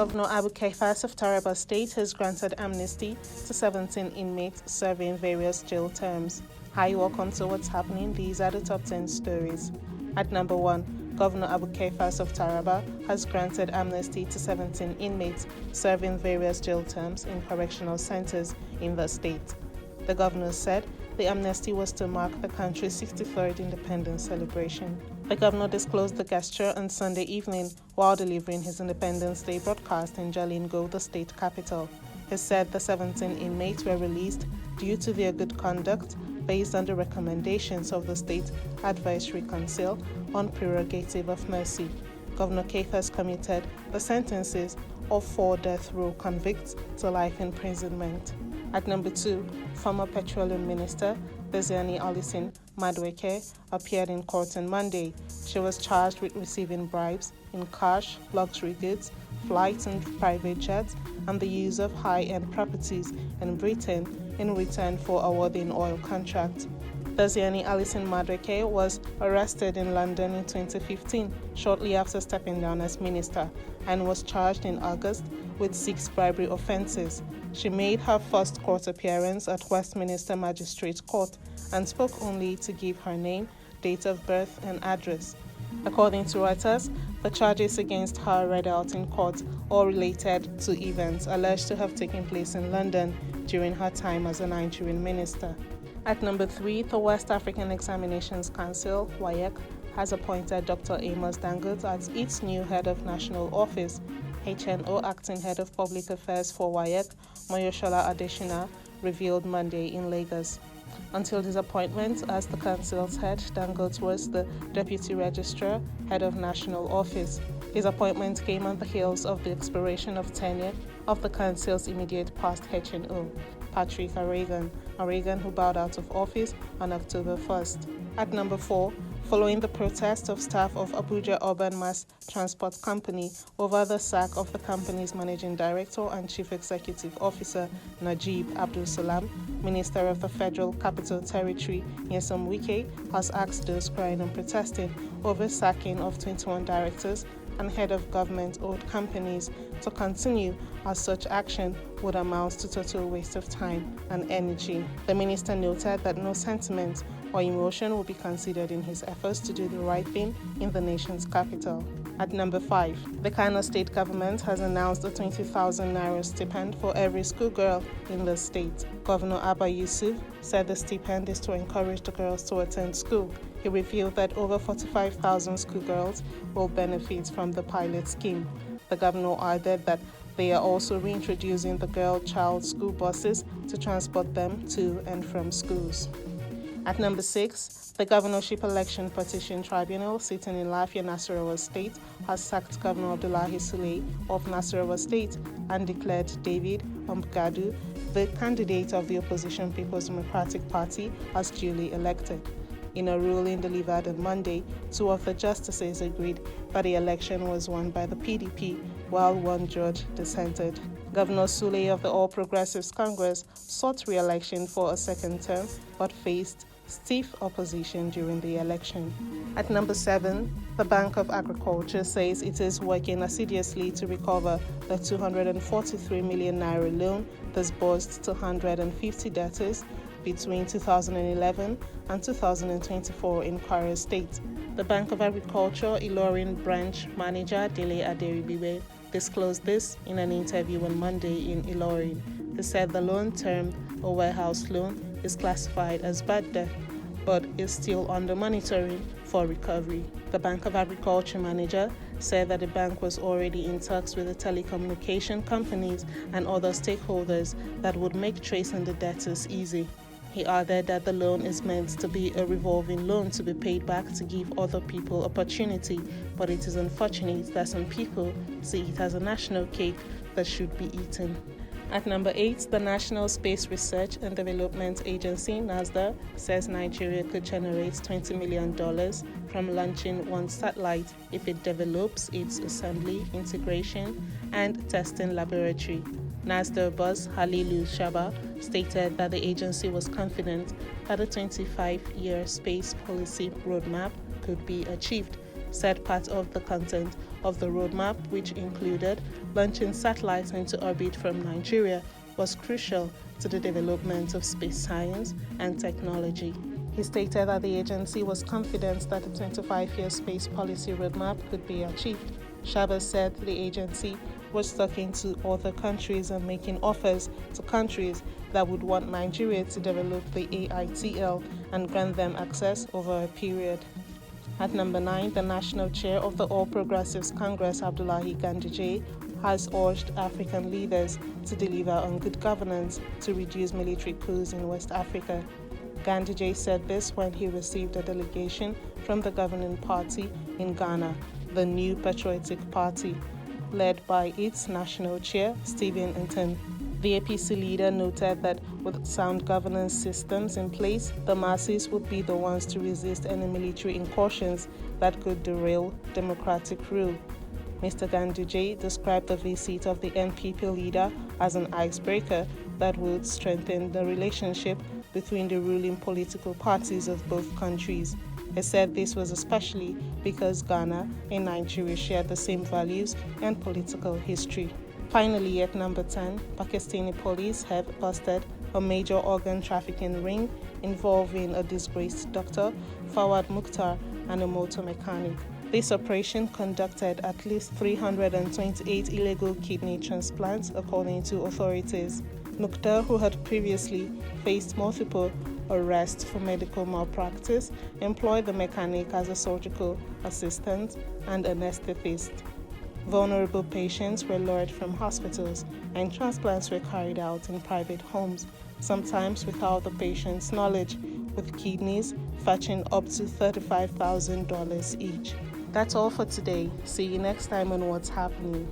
Governor Abu Kaifas of Taraba State has granted amnesty to 17 inmates serving various jail terms. Hi, welcome to What's Happening. These are the top 10 stories. At number 1, Governor Abu Kaifas of Taraba has granted amnesty to 17 inmates serving various jail terms in correctional centers in the state. The governor said the amnesty was to mark the country's 63rd independence celebration. The governor disclosed the gesture on Sunday evening while delivering his Independence Day broadcast in Jalingo, the state capital. He said the 17 inmates were released due to their good conduct based on the recommendations of the State Advisory Council on Prerogative of Mercy. Governor Kaifas commuted the sentences of 4 death row convicts to life imprisonment. At number 2, former Petroleum Minister Diezani Wike appeared in court on Monday. She was charged with receiving bribes in cash, luxury goods, flights in private jets, and the use of high-end properties in Britain in return for awarding oil contracts. Diezani Wike was arrested in London in 2015, shortly after stepping down as minister, and was charged in August with 6 bribery offences. She made her first court appearance at Westminster Magistrates Court and spoke only to give her name, date of birth, and address. According to Reuters, the charges against her read out in court all related to events alleged to have taken place in London during her time as a Nigerian minister. At number 3, the West African Examinations Council, WAEC, has appointed Dr. Amos Dangote as its new head of national office. HNO acting head of public affairs for WAEC, Moyoshola Adeshina, revealed Monday in Lagos. Until his appointment as the council's head, Dangote was the deputy registrar, head of national office. His appointment came on the heels of the expiration of tenure of the council's immediate past HNO, Patrick Aragan, who bowed out of office on October 1st. At number 4, following the protest of staff of Abuja Urban Mass Transport Company over the sack of the company's managing director and chief executive officer, Najib Abdul Salam, Minister of the Federal Capital Territory, Nyesom Wike, has asked those crying and protesting over sacking of 21 directors and head of government-owned companies to continue, as such action would amount to total waste of time and energy. The minister noted that no sentiment or emotion will be considered in his efforts to do the right thing in the nation's capital. At number 5, the Kano state government has announced a 20,000 naira stipend for every schoolgirl in the state. Governor Abba Yusuf said the stipend is to encourage the girls to attend school. He revealed that over 45,000 schoolgirls will benefit from the pilot scheme. The governor added that they are also reintroducing the girl-child school buses to transport them to and from schools. At number 6, the governorship election petition tribunal sitting in Lafia, Nasarawa State, has sacked Governor Abdullahi Sule of Nasarawa State and declared David Ombugadu, the candidate of the opposition People's Democratic Party, as duly elected. In a ruling delivered on Monday, 2 of the justices agreed that the election was won by the PDP, while 1 judge dissented. Governor Sule of the All Progressives Congress sought re-election for a second term, but faced stiff opposition during the election. At number 7, the Bank of Agriculture says it is working assiduously to recover the 243 million naira loan disbursed to 150 debtors between 2011 and 2024 in Kwara State. The Bank of Agriculture Ilorin branch manager Dele Aderibiwe disclosed this in an interview on Monday in Ilorin. He said the loan, termed a warehouse loan, is classified as bad debt, but is still under monitoring for recovery. The Bank of Agriculture manager said that the bank was already in talks with the telecommunication companies and other stakeholders that would make tracing the debtors easy. He added that the loan is meant to be a revolving loan to be paid back to give other people opportunity, but it is unfortunate that some people see it as a national cake that should be eaten. At number 8, the National Space Research and Development Agency, NASDA, says Nigeria could generate $20 million from launching one satellite if it develops its assembly, integration, and testing laboratory. NASDA boss Halilu Shaba stated that the agency was confident that a 25-year space policy roadmap could be achieved. said part of the content of the roadmap, which included launching satellites into orbit from Nigeria, was crucial to the development of space science and technology. He stated that the agency was confident that the 25-year space policy roadmap could be achieved. Chavez said the agency was talking to other countries and making offers to countries that would want Nigeria to develop the AITL and grant them access over a period. At number 9, the national chair of the All Progressives Congress, Abdullahi Ganduje, has urged African leaders to deliver on good governance to reduce military coups in West Africa. Ganduje said this when he received a delegation from the governing party in Ghana, the New Patriotic Party, led by its national chair, Stephen Nton. The APC leader noted that with sound governance systems in place, the masses would be the ones to resist any military incursions that could derail democratic rule. Mr. Ganduje described the visit of the NPP leader as an icebreaker that would strengthen the relationship between the ruling political parties of both countries. He said this was especially because Ghana and Nigeria shared the same values and political history. Finally, at number 10, Pakistani police have busted a major organ trafficking ring involving a disgraced doctor, Fawad Mukhtar, and a motor mechanic. This operation conducted at least 328 illegal kidney transplants, according to authorities. Mukhtar, who had previously faced multiple arrests for medical malpractice, employed the mechanic as a surgical assistant and anesthetist. Vulnerable patients were lured from hospitals, and transplants were carried out in private homes, sometimes without the patient's knowledge, with kidneys fetching up to $35,000 each. That's all for today. See you next time on What's Happening.